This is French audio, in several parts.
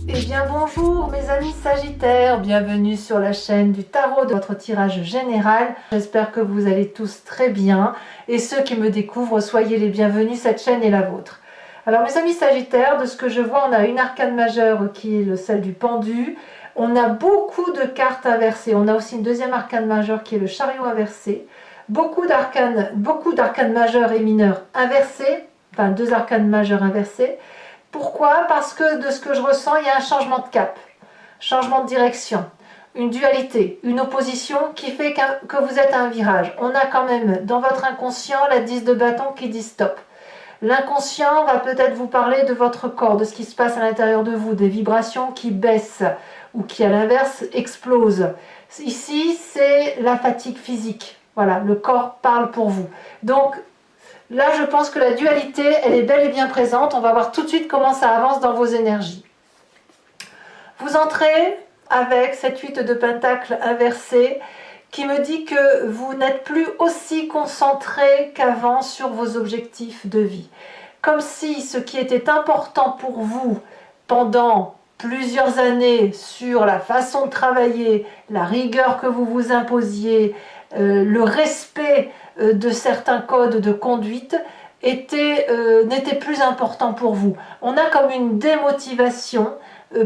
Eh bien bonjour mes amis Sagittaires, bienvenue sur la chaîne du tarot de votre tirage général. J'espère que vous allez tous très bien et ceux qui me découvrent, soyez les bienvenus, cette chaîne est la vôtre. Alors mes amis Sagittaires, de ce que je vois, on a une arcane majeure qui est celle du pendu. On a beaucoup de cartes inversées, on a aussi une deuxième arcane majeure qui est le chariot inversé. Beaucoup d'arcanes majeures et mineures inversées, enfin deux arcanes majeures inversées. Pourquoi? Parce que de ce que je ressens, il y a un changement de cap, changement de direction, une dualité, une opposition qui fait que vous êtes à un virage. On a quand même dans votre inconscient la 10 de bâton qui dit stop. L'inconscient va peut-être vous parler de votre corps, de ce qui se passe à l'intérieur de vous, des vibrations qui baissent ou qui à l'inverse explosent. Ici, c'est la fatigue physique. Voilà, le corps parle pour vous. Donc, là, je pense que la dualité, elle est bel et bien présente. On va voir tout de suite comment ça avance dans vos énergies. Vous entrez avec cette 8 de pentacle inversée qui me dit que vous n'êtes plus aussi concentré qu'avant sur vos objectifs de vie. Comme si ce qui était important pour vous pendant plusieurs années sur la façon de travailler, la rigueur que vous vous imposiez, le respect de certains codes de conduite n'était plus important pour vous. On a comme une démotivation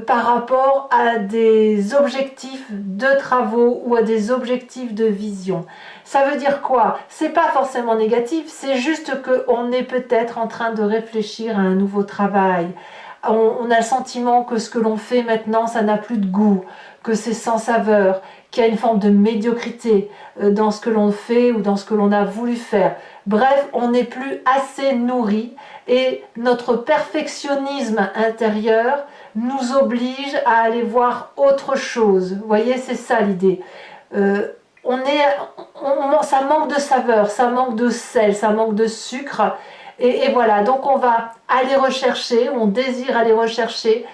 par rapport à des objectifs de travaux ou à des objectifs de vision. Ça veut dire quoi? C'est pas forcément négatif, c'est juste qu'on est peut-être en train de réfléchir à un nouveau travail. On a le sentiment que ce que l'on fait maintenant, ça n'a plus de goût, que c'est sans saveur, qu'il y a une forme de médiocrité dans ce que l'on fait ou dans ce que l'on a voulu faire. Bref, on n'est plus assez nourri et notre perfectionnisme intérieur nous oblige à aller voir autre chose. Vous voyez, c'est ça l'idée. Ça manque de saveur, ça manque de sel, ça manque de sucre. Et voilà, donc on va aller rechercher, on désire aller rechercher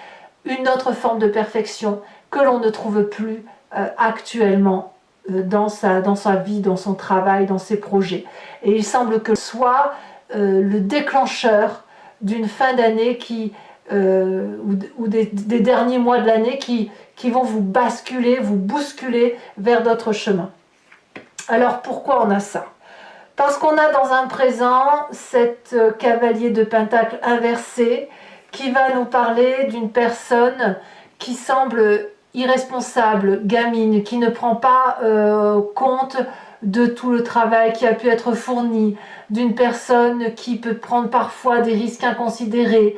une autre forme de perfection que l'on ne trouve plus actuellement dans sa vie, dans son travail, dans ses projets. Et il semble que ce soit le déclencheur d'une fin d'année ou des derniers mois de l'année qui vont vous basculer, vous bousculer vers d'autres chemins. Alors pourquoi on a ça? Parce qu'on a dans un présent cette cavalier de pentacle inversé qui va nous parler d'une personne qui semble irresponsable, gamine, qui ne prend pas compte de tout le travail qui a pu être fourni, d'une personne qui peut prendre parfois des risques inconsidérés,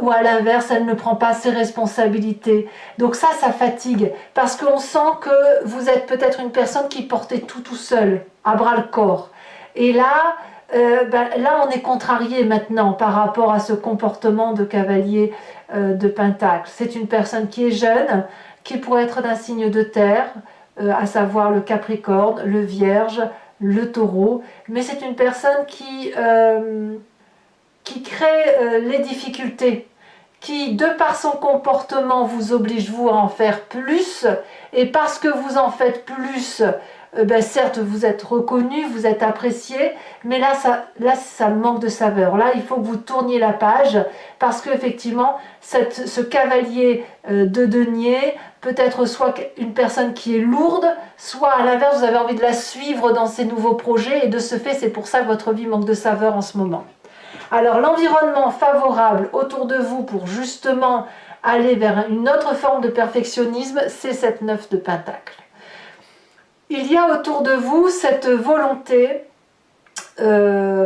ou à l'inverse, elle ne prend pas ses responsabilités. Donc ça fatigue, parce qu'on sent que vous êtes peut-être une personne qui portait tout seul, à bras le corps. Et là, on est contrarié maintenant par rapport à ce comportement de cavalier de pentacle. C'est une personne qui est jeune, qui pourrait être d'un signe de terre, à savoir le Capricorne, le Vierge, le Taureau, mais c'est une personne qui crée les difficultés, qui, de par son comportement, vous oblige, vous, à en faire plus, et parce que vous en faites plus, certes, vous êtes reconnu, vous êtes apprécié, mais là, ça manque de saveur. Là, il faut que vous tourniez la page, parce qu'effectivement, ce cavalier de denier peut être soit une personne qui est lourde, soit à l'inverse, vous avez envie de la suivre dans ses nouveaux projets, et de ce fait, c'est pour ça que votre vie manque de saveur en ce moment. Alors, l'environnement favorable autour de vous pour justement aller vers une autre forme de perfectionnisme, c'est cette 9 de pentacle. Il y a autour de vous cette volonté, je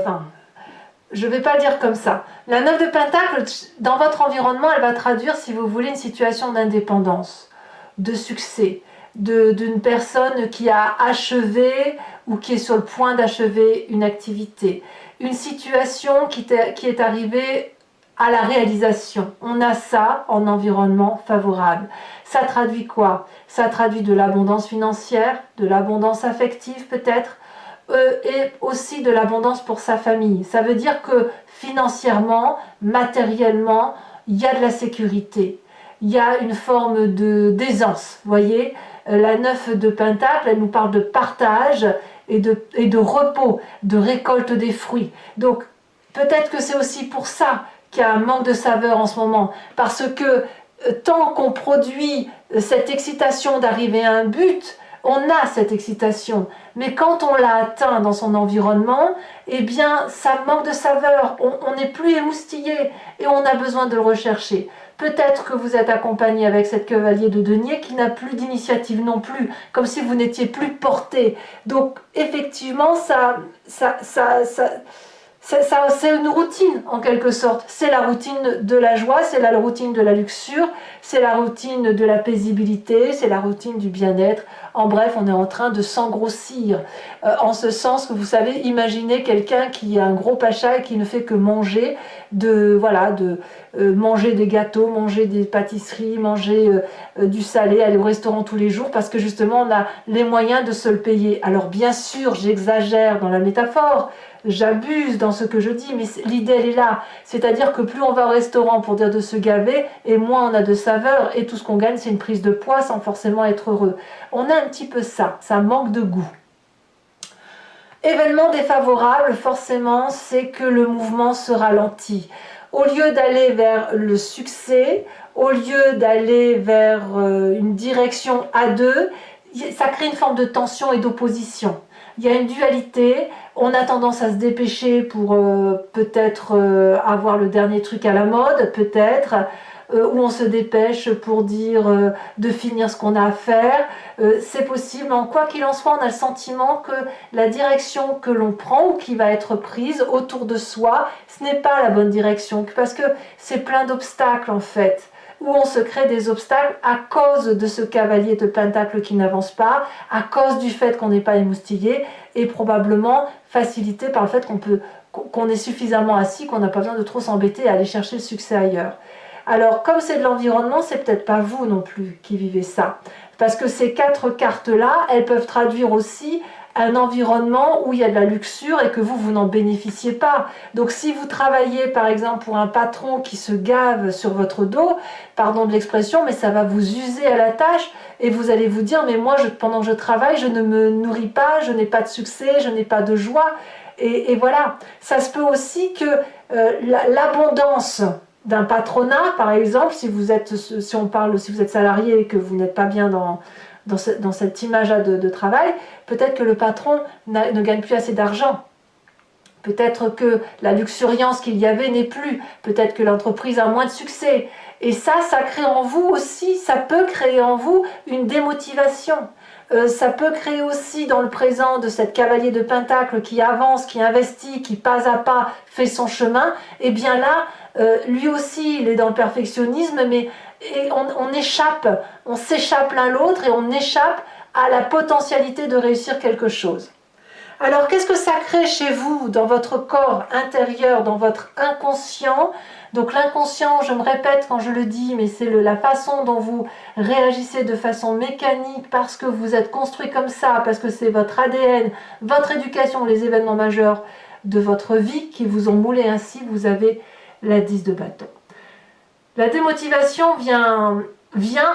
ne vais pas dire comme ça. La 9 de pentacle, dans votre environnement, elle va traduire, si vous voulez, une situation d'indépendance, de succès, d'une personne qui a achevé ou qui est sur le point d'achever une activité. Une situation qui est arrivée à la réalisation. On a ça en environnement favorable. Ça traduit quoi? Ça traduit de l'abondance financière, de l'abondance affective peut-être, et aussi de l'abondance pour sa famille. Ça veut dire que financièrement, matériellement, il y a de la sécurité. Il y a une forme d'aisance, vous voyez. La 9 de pentacle, elle nous parle de partage et de repos, de récolte des fruits. Donc, peut-être que c'est aussi pour ça qu'il y a un manque de saveur en ce moment, parce que tant qu'on produit cette excitation d'arriver à un but, on a cette excitation. Mais quand on l'a atteint dans son environnement, eh bien, ça manque de saveur. On n'est plus émoustillé et on a besoin de le rechercher. Peut-être que vous êtes accompagné avec cette cavalier de denier qui n'a plus d'initiative non plus, comme si vous n'étiez plus porté. Donc, effectivement, c'est une routine en quelque sorte. C'est la routine de la joie, c'est la routine de la luxure, c'est la routine de la paisibilité, c'est la routine du bien-être. En bref, on est en train de s'engrossir. En ce sens que vous savez, imaginez quelqu'un qui a un gros pacha et qui ne fait que manger, manger des gâteaux, manger des pâtisseries, manger du salé, aller au restaurant tous les jours parce que justement on a les moyens de se le payer. Alors bien sûr, j'exagère dans la métaphore, j'abuse dans ce que je dis, mais l'idée elle est là. C'est-à-dire que plus on va au restaurant pour dire de se gaver, et moins on a de saveur, et tout ce qu'on gagne c'est une prise de poids sans forcément être heureux. On a un petit peu ça manque de goût. Événement défavorable, forcément, c'est que le mouvement se ralentit. Au lieu d'aller vers le succès, au lieu d'aller vers une direction à deux, ça crée une forme de tension et d'opposition. Il y a une dualité, on a tendance à se dépêcher pour peut-être avoir le dernier truc à la mode, peut-être, où on se dépêche pour dire de finir ce qu'on a à faire. C'est possible, mais quoi qu'il en soit, on a le sentiment que la direction que l'on prend ou qui va être prise autour de soi, ce n'est pas la bonne direction, parce que c'est plein d'obstacles en fait, où on se crée des obstacles à cause de ce cavalier de pentacle qui n'avance pas, à cause du fait qu'on n'est pas émoustillé, et probablement facilité par le fait qu'on est suffisamment assis, qu'on n'a pas besoin de trop s'embêter à aller chercher le succès ailleurs. Alors, comme c'est de l'environnement, c'est peut-être pas vous non plus qui vivez ça. Parce que ces 4 cartes-là, elles peuvent traduire aussi un environnement où il y a de la luxure et que vous n'en bénéficiez pas. Donc si vous travaillez par exemple pour un patron qui se gave sur votre dos, pardon de l'expression, mais ça va vous user à la tâche et vous allez vous dire mais moi pendant que je travaille, je ne me nourris pas, je n'ai pas de succès, je n'ai pas de joie. Et voilà, ça se peut aussi que l'abondance d'un patronat, par exemple, si vous êtes salarié et que vous n'êtes pas bien dans cette image de travail, peut-être que le patron ne gagne plus assez d'argent. Peut-être que la luxuriance qu'il y avait n'est plus. Peut-être que l'entreprise a moins de succès. Et ça crée en vous aussi, ça peut créer en vous une démotivation. Ça peut créer aussi dans le présent de cette cavalier de pentacle qui avance, qui investit, qui pas à pas fait son chemin. Et bien là, lui aussi, il est dans le perfectionnisme, mais on s'échappe l'un l'autre et on échappe à la potentialité de réussir quelque chose. Alors, qu'est-ce que ça crée chez vous, dans votre corps intérieur, dans votre inconscient? Donc l'inconscient, je me répète quand je le dis, mais c'est la façon dont vous réagissez de façon mécanique parce que vous êtes construit comme ça, parce que c'est votre ADN, votre éducation, les événements majeurs de votre vie qui vous ont moulé ainsi, vous avez la 10 de bâton. La démotivation vient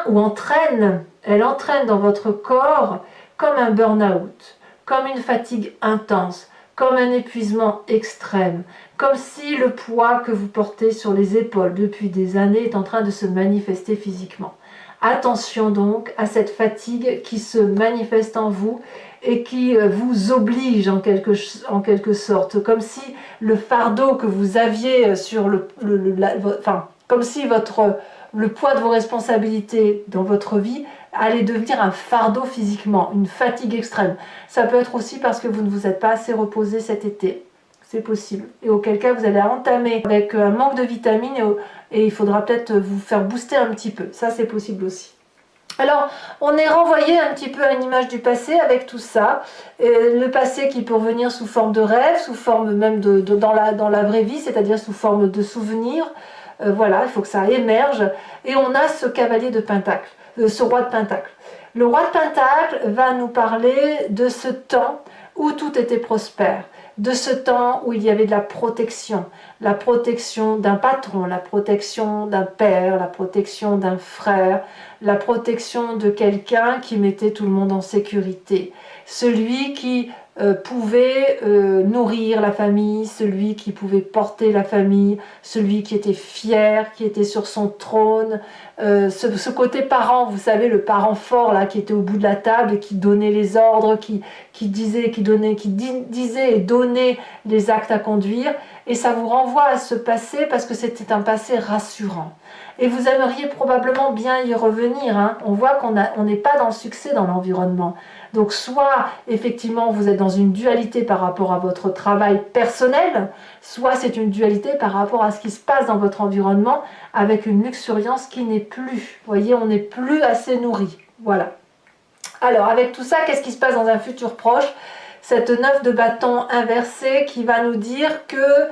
ou entraîne, elle entraîne dans votre corps comme un burn-out, comme une fatigue intense, comme un épuisement extrême, comme si le poids que vous portez sur les épaules depuis des années est en train de se manifester physiquement. Attention donc à cette fatigue qui se manifeste en vous et qui vous oblige en quelque sorte, comme si le fardeau que vous aviez sur comme si le poids de vos responsabilités dans votre vie allait devenir un fardeau physiquement, une fatigue extrême. Ça peut être aussi parce que vous ne vous êtes pas assez reposé cet été. C'est possible. Et auquel cas, vous allez entamer avec un manque de vitamines et il faudra peut-être vous faire booster un petit peu. Ça, c'est possible aussi. Alors, on est renvoyé un petit peu à une image du passé avec tout ça. Le passé qui peut revenir sous forme de rêve, sous forme même dans la vraie vie, c'est-à-dire sous forme de souvenirs. Voilà, il faut que ça émerge. Et on a ce cavalier de pentacle, ce roi de pentacle. Le roi de pentacle va nous parler de ce temps où tout était prospère, de ce temps où il y avait de la protection d'un patron, la protection d'un père, la protection d'un frère, la protection de quelqu'un qui mettait tout le monde en sécurité, celui qui pouvait nourrir la famille, celui qui pouvait porter la famille, celui qui était fier, qui était sur son trône, ce côté parent, vous savez, le parent fort là, qui était au bout de la table et qui donnait les ordres, qui disait et donnait les actes à conduire, et ça vous renvoie à ce passé parce que c'était un passé rassurant. Et vous aimeriez probablement bien y revenir, hein. On voit qu'on n'est pas dans le succès dans l'environnement. Donc soit effectivement vous êtes dans une dualité par rapport à votre travail personnel, soit c'est une dualité par rapport à ce qui se passe dans votre environnement avec une luxuriance qui n'est plus. Vous voyez, on n'est plus assez nourri. Voilà. Alors avec tout ça, qu'est-ce qui se passe dans un futur proche? Cette 9 de bâton inversée qui va nous dire que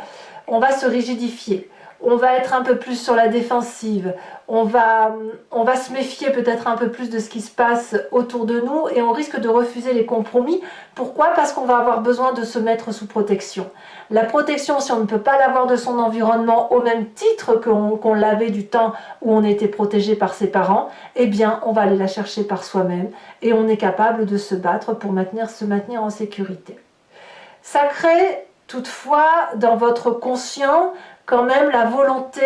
on va se rigidifier. On va être un peu plus sur la défensive, on va se méfier peut-être un peu plus de ce qui se passe autour de nous et on risque de refuser les compromis. Pourquoi? Parce qu'on va avoir besoin de se mettre sous protection. La protection, si on ne peut pas l'avoir de son environnement au même titre qu'on l'avait du temps où on était protégé par ses parents, eh bien on va aller la chercher par soi-même et on est capable de se battre pour se maintenir en sécurité. Ça crée toutefois dans votre conscient quand même la volonté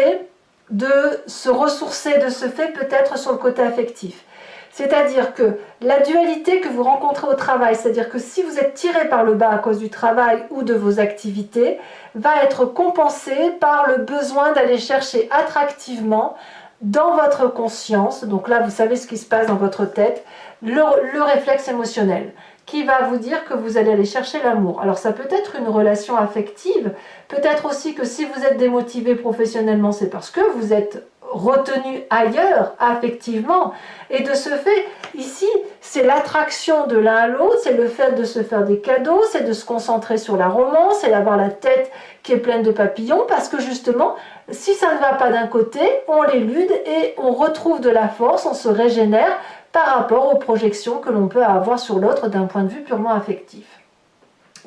de se ressourcer de ce fait peut-être sur le côté affectif. C'est-à-dire que la dualité que vous rencontrez au travail, c'est-à-dire que si vous êtes tiré par le bas à cause du travail ou de vos activités, va être compensée par le besoin d'aller chercher attractivement dans votre conscience, donc là vous savez ce qui se passe dans votre tête, le réflexe émotionnel qui va vous dire que vous allez aller chercher l'amour. Alors ça peut être une relation affective, peut-être aussi que si vous êtes démotivé professionnellement, c'est parce que vous êtes retenu ailleurs affectivement, et de ce fait, ici, c'est l'attraction de l'un à l'autre, c'est le fait de se faire des cadeaux, c'est de se concentrer sur la romance, c'est d'avoir la tête qui est pleine de papillons, parce que justement, si ça ne va pas d'un côté, on l'élude et on retrouve de la force, on se régénère par rapport aux projections que l'on peut avoir sur l'autre d'un point de vue purement affectif.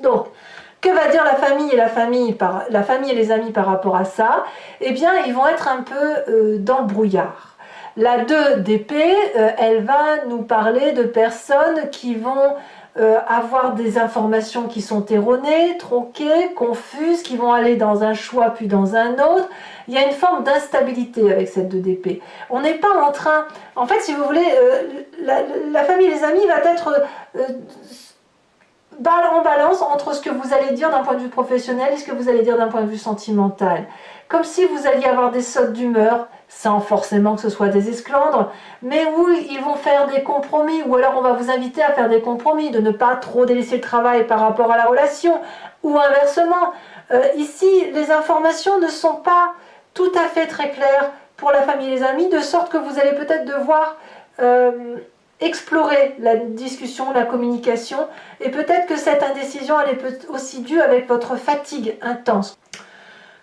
Donc, que va dire la famille et les amis par rapport à ça? Eh bien, ils vont être un peu dans le brouillard. La 2 d'épée, elle va nous parler de personnes qui vont avoir des informations qui sont erronées, tronquées, confuses, qui vont aller dans un choix puis dans un autre. Il y a une forme d'instabilité avec cette 2 d'épée. On n'est pas en train... En fait, si vous voulez, la famille et les amis va être en balance entre ce que vous allez dire d'un point de vue professionnel et ce que vous allez dire d'un point de vue sentimental. Comme si vous alliez avoir des sautes d'humeur, sans forcément que ce soit des esclandres, mais où ils vont faire des compromis, ou alors on va vous inviter à faire des compromis, de ne pas trop délaisser le travail par rapport à la relation, ou inversement. Ici, les informations ne sont pas tout à fait très claires pour la famille et les amis, de sorte que vous allez peut-être devoir explorer la discussion, la communication, et peut-être que cette indécision elle est aussi due avec votre fatigue intense.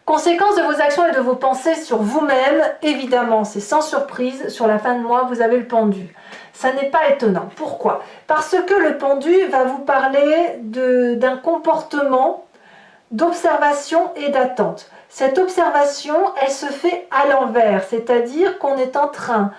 Conséquence de vos actions et de vos pensées sur vous-même, évidemment, c'est sans surprise, sur la fin de mois, vous avez le pendu. Ça n'est pas étonnant. Pourquoi? Parce que le pendu va vous parler d'un comportement d'observation et d'attente. Cette observation, elle se fait à l'envers, c'est-à-dire qu'on est en train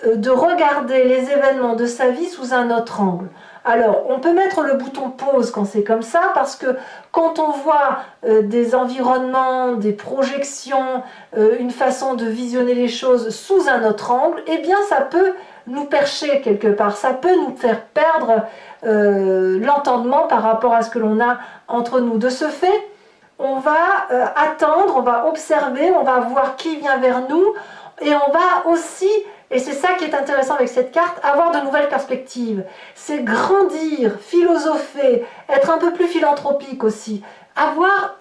de regarder les événements de sa vie sous un autre angle. Alors, on peut mettre le bouton pause quand c'est comme ça, parce que quand on voit des environnements, des projections, une façon de visionner les choses sous un autre angle, eh bien ça peut nous percher quelque part, ça peut nous faire perdre l'entendement par rapport à ce que l'on a entre nous. De ce fait, on va attendre, on va observer, on va voir qui vient vers nous, et on va aussi... Et c'est ça qui est intéressant avec cette carte, avoir de nouvelles perspectives. C'est grandir, philosopher, être un peu plus philanthropique aussi. Avoir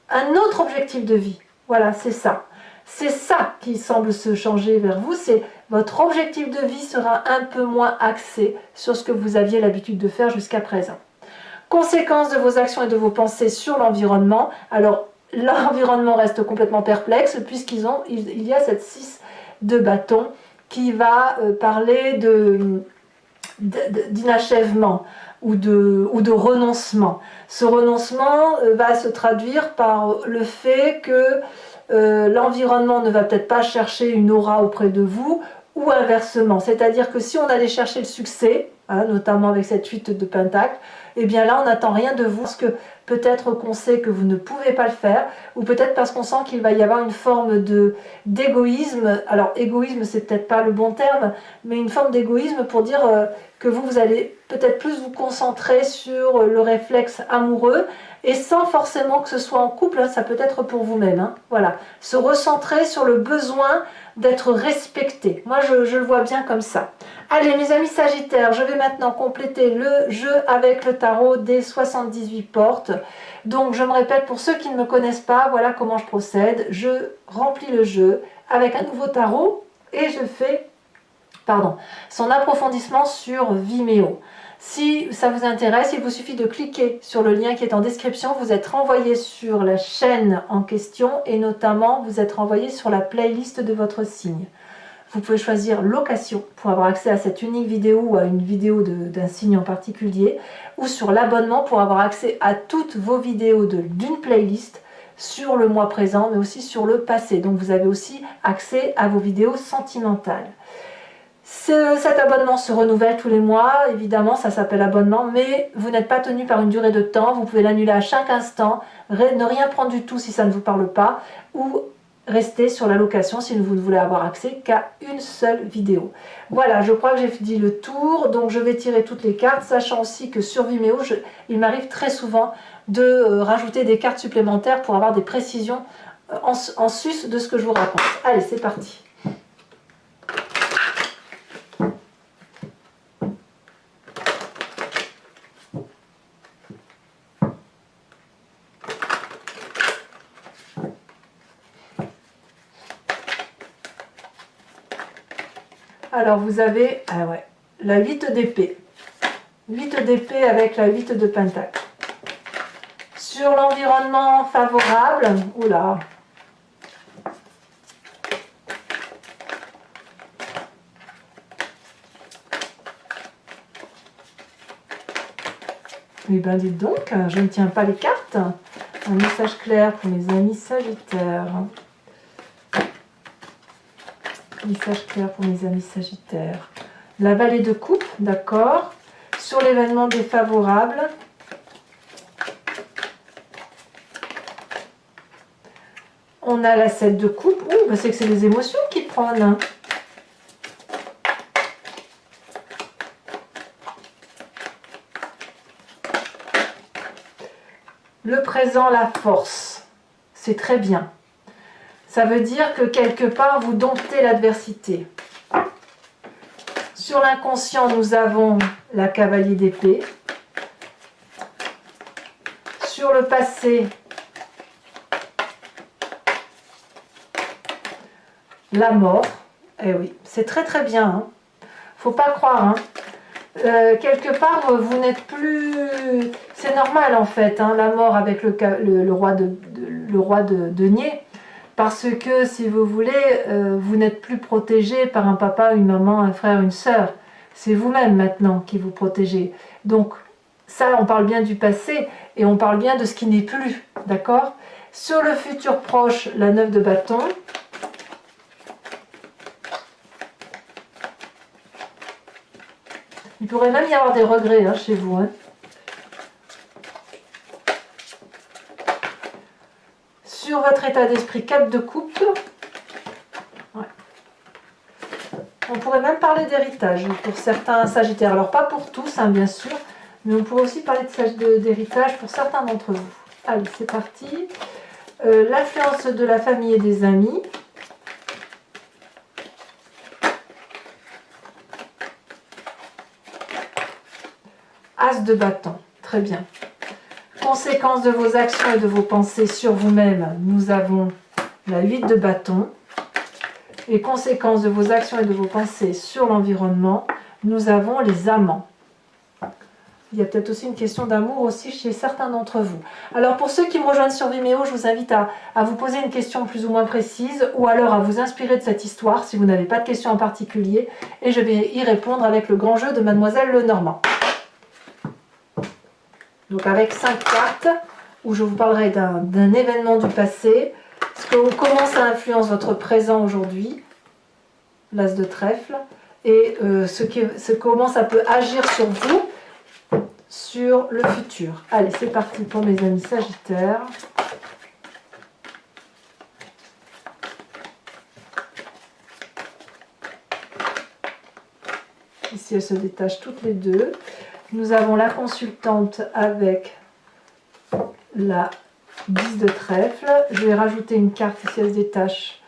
un autre objectif de vie. Voilà, c'est ça. C'est ça qui semble se changer vers vous. C'est votre objectif de vie sera un peu moins axé sur ce que vous aviez l'habitude de faire jusqu'à présent. Conséquence de vos actions et de vos pensées sur l'environnement. Alors, l'environnement reste complètement perplexe puisqu'il y a cette 6 de bâton qui va parler d'inachèvement ou de renoncement. Ce renoncement va se traduire par le fait que l'environnement ne va peut-être pas chercher une aura auprès de vous, ou inversement. C'est-à-dire que si on allait chercher le succès, hein, notamment avec cette 8 de pentacle, et bien là on n'attend rien de vous, parce que peut-être qu'on sait que vous ne pouvez pas le faire, ou peut-être parce qu'on sent qu'il va y avoir une forme d'égoïsme. Alors égoïsme c'est peut-être pas le bon terme, mais une forme d'égoïsme pour dire que vous allez peut-être plus vous concentrer sur le réflexe amoureux, et sans forcément que ce soit en couple, hein, ça peut être pour vous-même, hein, voilà, se recentrer sur le besoin d'être respecté. Moi je le vois bien comme ça. Allez mes amis Sagittaires, je vais maintenant compléter le jeu avec le tarot des 78 portes. Donc je me répète pour ceux qui ne me connaissent pas, voilà comment je procède. Je remplis le jeu avec un nouveau tarot et je fais son approfondissement sur Vimeo. Si ça vous intéresse, il vous suffit de cliquer sur le lien qui est en description. Vous êtes renvoyé sur la chaîne en question et notamment vous êtes renvoyé sur la playlist de votre signe. Vous pouvez choisir location pour avoir accès à cette unique vidéo ou à une vidéo d'un signe en particulier, ou sur l'abonnement pour avoir accès à toutes vos vidéos d'une playlist sur le mois présent mais aussi sur le passé. Donc vous avez aussi accès à vos vidéos sentimentales. Cet abonnement se renouvelle tous les mois, évidemment ça s'appelle abonnement, mais vous n'êtes pas tenu par une durée de temps, vous pouvez l'annuler à chaque instant, ne rien prendre du tout si ça ne vous parle pas, ou rester sur la location si vous ne voulez avoir accès qu'à une seule vidéo. Voilà, je crois que j'ai dit le tour, donc je vais tirer toutes les cartes, sachant aussi que sur Vimeo, il m'arrive très souvent de rajouter des cartes supplémentaires pour avoir des précisions en sus de ce que je vous raconte. Allez, c'est parti. Alors vous avez la 8 d'épée. 8 d'épée avec la 8 de pentacle. Sur l'environnement favorable, oula. Eh bien dites donc, je ne tiens pas les cartes. Un message clair pour mes amis Sagittaires. Message clair pour mes amis Sagittaires. La vallée de coupe, d'accord. Sur l'événement défavorable. On a la 7 de coupe. Ouh, bah c'est que c'est les émotions qui prennent. Hein. Le présent, la force. C'est très bien. Ça veut dire que quelque part, vous domptez l'adversité. Sur l'inconscient, nous avons la cavalier d'épée. Sur le passé, la mort. Eh oui, c'est très très bien. Hein. Faut pas croire. Hein. Quelque part, vous n'êtes plus... C'est normal en fait, hein, la mort avec le roi de denier. Parce que, si vous voulez, vous n'êtes plus protégé par un papa, une maman, un frère, une sœur. C'est vous-même maintenant qui vous protégez. Donc, ça, on parle bien du passé et on parle bien de ce qui n'est plus. D'accord? Sur le futur proche, la 9 de bâton. Il pourrait même y avoir des regrets hein, chez vous. Hein. Sur votre état d'esprit, 4 de coupe. Ouais. On pourrait même parler d'héritage pour certains Sagittaires. Alors pas pour tous, hein, bien sûr, mais on pourrait aussi parler d'héritage pour certains d'entre vous. Allez, c'est parti. L'influence de la famille et des amis. As de bâton, très bien. Conséquences de vos actions et de vos pensées sur vous-même, nous avons la 8 de bâton. Et conséquences de vos actions et de vos pensées sur l'environnement, nous avons les amants. Il y a peut-être aussi une question d'amour aussi chez certains d'entre vous. Alors pour ceux qui me rejoignent sur Vimeo, je vous invite à vous poser une question plus ou moins précise ou alors à vous inspirer de cette histoire si vous n'avez pas de question en particulier. Et je vais y répondre avec le grand jeu de Mademoiselle Lenormand. Donc avec 5 cartes, où je vous parlerai d'un événement du passé, comment ça influence votre présent aujourd'hui, l'as de trèfle, et comment ça peut agir sur vous, sur le futur. Allez, c'est parti pour mes amis Sagittaires. Ici, elles se détachent toutes les deux. Nous avons la consultante avec la 10 de trèfle. Je vais rajouter une carte ici, elle se détache,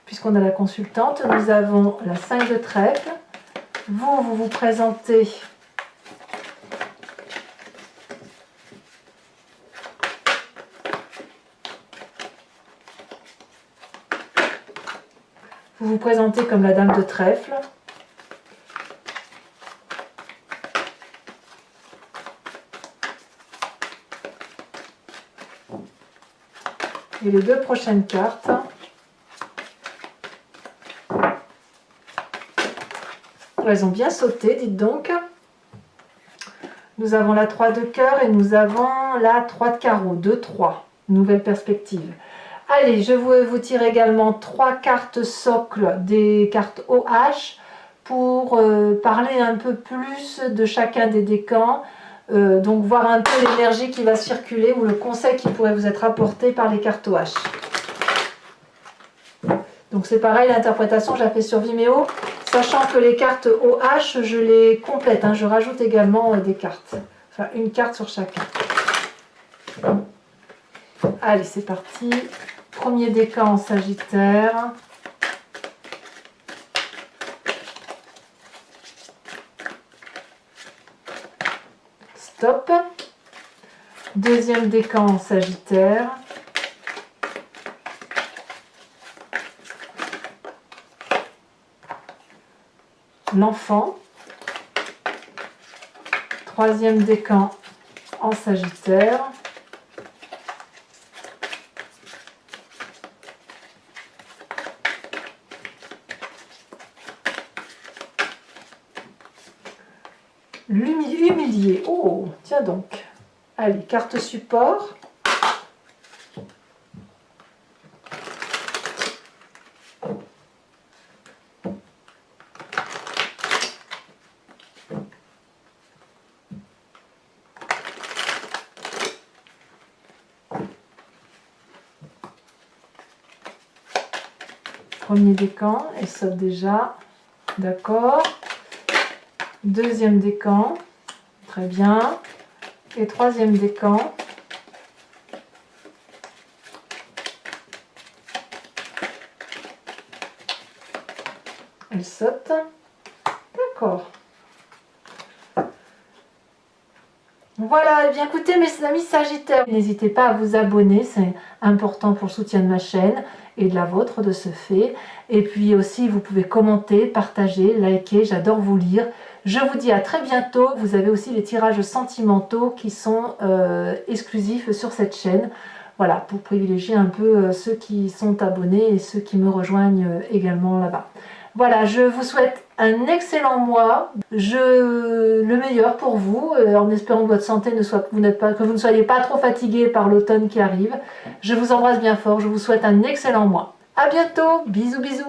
puisqu'on a la consultante. Nous avons la 5 de trèfle. Vous vous présentez comme la dame de trèfle. Et les deux prochaines cartes, elles ont bien sauté, dites donc. Nous avons la 3 de cœur et nous avons la 3 de carreau, 2-3, nouvelle perspective. Allez, je vais vous tirer également 3 cartes socles, des cartes OH, pour parler un peu plus de chacun des décans. Donc voir un peu l'énergie qui va circuler ou le conseil qui pourrait vous être apporté par les cartes OH. Donc c'est pareil, l'interprétation je la fais sur Vimeo, sachant que les cartes OH je les complète, hein, je rajoute également des cartes, enfin une carte sur chacun. Allez, c'est parti, premier décan en Sagittaire. Stop. Deuxième décan en Sagittaire. L'enfant. Troisième décan en Sagittaire. L'humilié. Oh, tiens donc. Allez, carte support. Premier décan, elle saute déjà. D'accord. Deuxième décan, très bien. Et troisième décan. Elle saute. D'accord. Voilà, et bien écoutez mes amis Sagittaires, n'hésitez pas à vous abonner, c'est important pour le soutien de ma chaîne et de la vôtre de ce fait. Et puis aussi vous pouvez commenter, partager, liker, j'adore vous lire. Je vous dis à très bientôt. Vous avez aussi les tirages sentimentaux qui sont exclusifs sur cette chaîne. Voilà, pour privilégier un peu ceux qui sont abonnés et ceux qui me rejoignent également là-bas. Voilà, je vous souhaite un excellent mois, le meilleur pour vous, en espérant que votre santé que vous ne soyez pas trop fatigué par l'automne qui arrive. Je vous embrasse bien fort, je vous souhaite un excellent mois. À bientôt, bisous bisous.